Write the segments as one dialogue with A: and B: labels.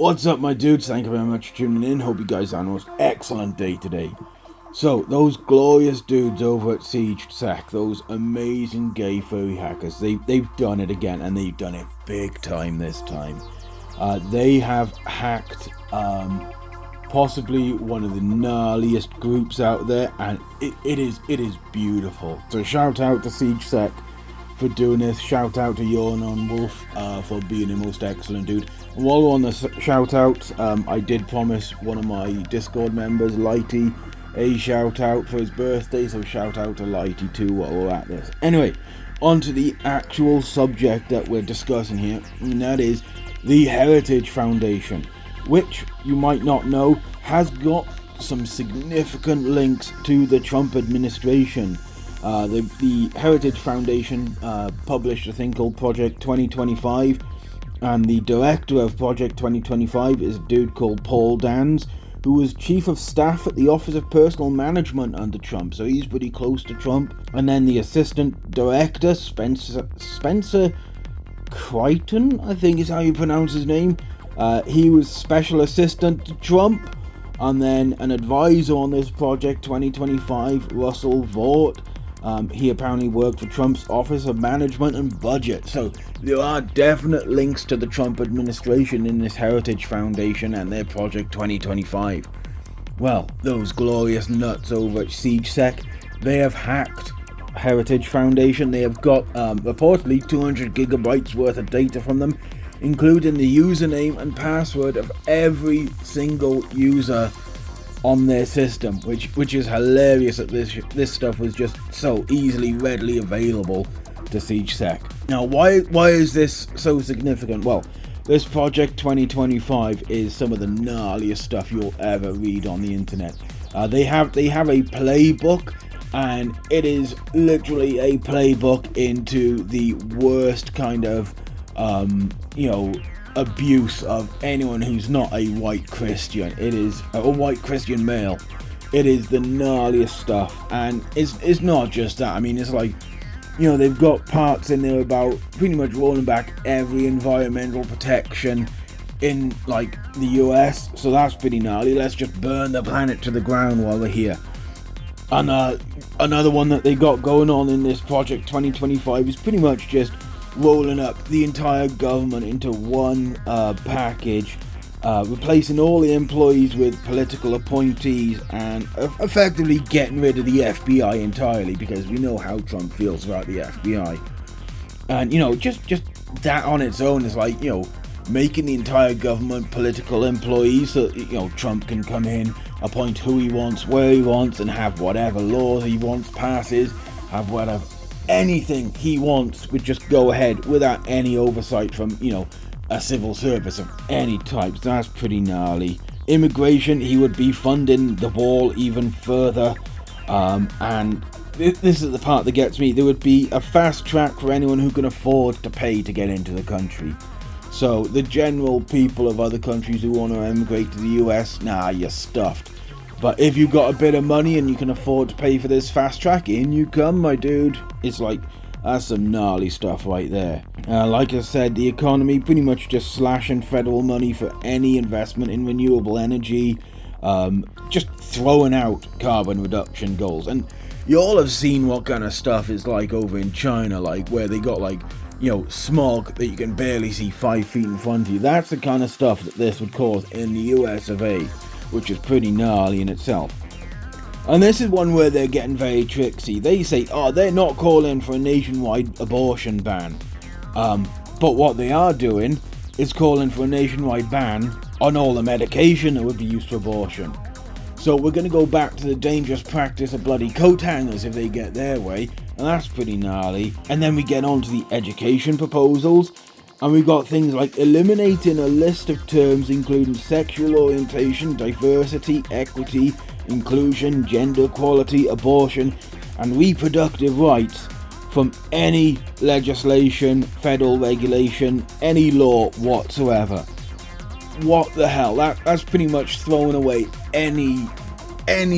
A: What's up, my dudes? Thank you very much for tuning in. Hope you guys are on an excellent day today. So, those glorious dudes over at SiegedSec, those amazing gay furry hackers, they've done it again, and they've done it big time this time. They have hacked possibly one of the gnarliest groups out there, and it is beautiful. So shout out to SiegedSec for doing this. Shout out to Yawn Wolf for being the most excellent dude. And while we're on the shout outs, I did promise one of my Discord members, Lighty, a shout out for his birthday, so shout out to Lighty too while we're at this. Anyway, on to the actual subject that we're discussing here, and that is the Heritage Foundation, which you might not know has got some significant links to the Trump administration. The Heritage Foundation published a thing called Project 2025, and the director of Project 2025 is a dude called Paul Dans, who was chief of staff at the Office of Personal Management under Trump, so he's pretty close to Trump. And then the assistant director, Spencer Crichton, I think is how you pronounce his name. He was special assistant to Trump. And then an advisor on this Project 2025, Russell Vought. He apparently worked for Trump's Office of Management and Budget. So there are definite links to the Trump administration in this Heritage Foundation and their Project 2025. Well, those glorious nuts over at SiegedSec, they have hacked Heritage Foundation. They have got reportedly 200 gigabytes worth of data from them, including the username and password of every single user on their system, which is hilarious that this stuff was just so easily, readily available to SiegedSec. Now, why is this so significant? Well, this Project 2025 is some of the gnarliest stuff you'll ever read on the internet. They have a playbook, and it is literally a playbook into the worst kind of abuse of anyone who's not a white Christian. It is a white Christian male. It is the gnarliest stuff, and it's not just that. I mean, it's like, they've got parts in there about pretty much rolling back every environmental protection in like the US, so that's pretty gnarly. Let's just burn the planet to the ground while we're here. And another one that they got going on in this Project 2025 is pretty much just rolling up the entire government into one package, replacing all the employees with political appointees, and effectively getting rid of the FBI entirely, because we know how Trump feels about the FBI. And just that on its own is like, making the entire government political employees, so Trump can come in, appoint who he wants, where he wants, and have whatever laws he wants passes, have whatever anything he wants, would just go ahead without any oversight from a civil service of any type. So that's pretty gnarly. Immigration, he would be funding the wall even further, and this is the part that gets me. There would be a fast track for anyone who can afford to pay to get into the country. So the general people of other countries who want to emigrate to the US, you're stuffed. But if you've got a bit of money and you can afford to pay for this fast track, in you come, my dude. It's like, that's some gnarly stuff right there. Like I said, the economy pretty much just slashing federal money for any investment in renewable energy, just throwing out carbon reduction goals. And you all have seen what kind of stuff is like over in China, like where they got smog that you can barely see 5 feet in front of you. That's the kind of stuff that this would cause in the US of A, which is pretty gnarly in itself. And this is one where they're getting very tricksy. They say, they're not calling for a nationwide abortion ban. But what they are doing is calling for a nationwide ban on all the medication that would be used for abortion. So we're going to go back to the dangerous practice of bloody coat hangers if they get their way, and that's pretty gnarly. And then we get on to the education proposals, and we've got things like eliminating a list of terms including sexual orientation, diversity, equity, inclusion, gender equality, abortion, and reproductive rights from any legislation, federal regulation, any law whatsoever. What the hell? That's pretty much throwing away any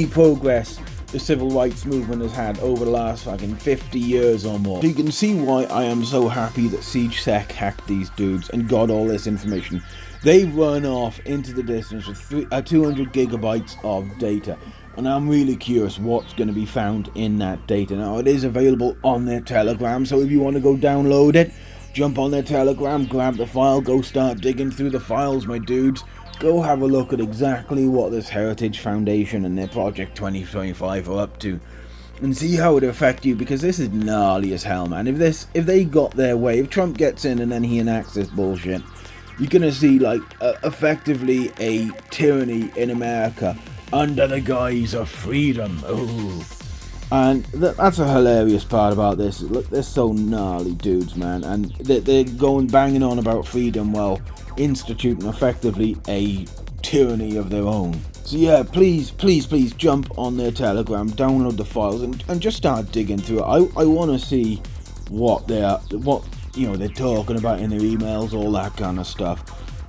A: progress the civil rights movement has had over the last fucking 50 years or more. So you can see why I am so happy that SiegedSec hacked these dudes and got all this information. They run off into the distance with 200 gigabytes of data. And I'm really curious what's going to be found in that data. Now, it is available on their Telegram, so if you want to go download it, jump on their Telegram, grab the file, go start digging through the files, my dudes. Go have a look at exactly what this Heritage Foundation and their Project 2025 are up to, and see how it affect you, because this is gnarly as hell, man. If they got their way, if Trump gets in and then he enacts this bullshit, you're gonna see like effectively a tyranny in America under the guise of freedom. Ooh. And that's a hilarious part about this. Look, they're so gnarly dudes, man, and they're going banging on about freedom while instituting effectively a tyranny of their own. So yeah, please jump on their Telegram, download the files, and just start digging through it. I want to see what they're talking about in their emails, all that kind of stuff.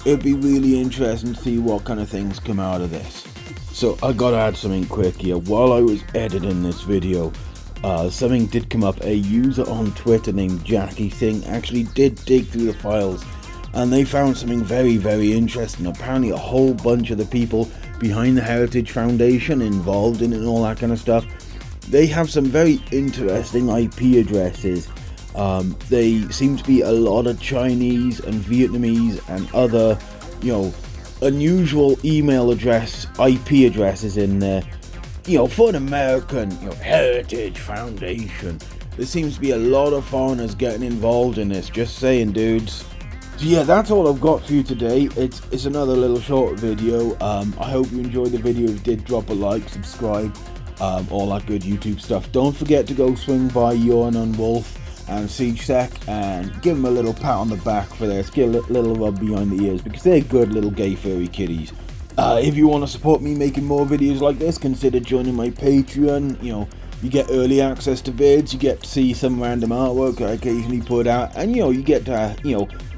A: It'd be really interesting to see what kind of things come out of this. So I gotta add something quick here. While I was editing this video, something did come up. A user on Twitter named Jackie Singh actually did dig through the files, and they found something very, very interesting. Apparently a whole bunch of the people behind the Heritage Foundation, involved in it and all that kind of stuff, they have some very interesting IP addresses. They seem to be a lot of Chinese and Vietnamese and other, unusual email address, IP addresses in there, for an American, Heritage Foundation. There seems to be a lot of foreigners getting involved in this, just saying, dudes. So yeah, that's all I've got for you today. It's another little short video. I hope you enjoyed the video. If you did, drop a like, subscribe, all that good YouTube stuff. Don't forget to go swing by Urine and Wolf and SiegedSec and give them a little pat on the back for this. Get a little rub behind the ears, because they're good little gay furry kitties. If you want to support me making more videos like this, consider joining my Patreon. You get early access to vids, you get to see some random artwork I occasionally put out, and you get to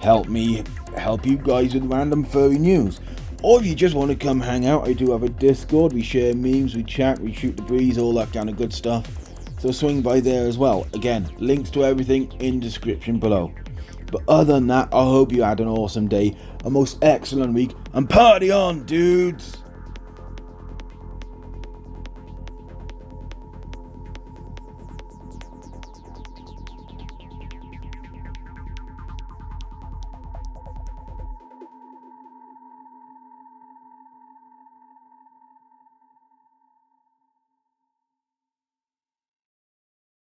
A: help me help you guys with random furry news. Or if you just want to come hang out, I do have a Discord. We share memes, we chat, we shoot the breeze, all that kind of good stuff. So swing by there as well. Again, links to everything in description below. But other than that, I hope you had an awesome day, a most excellent week, and party on, dudes!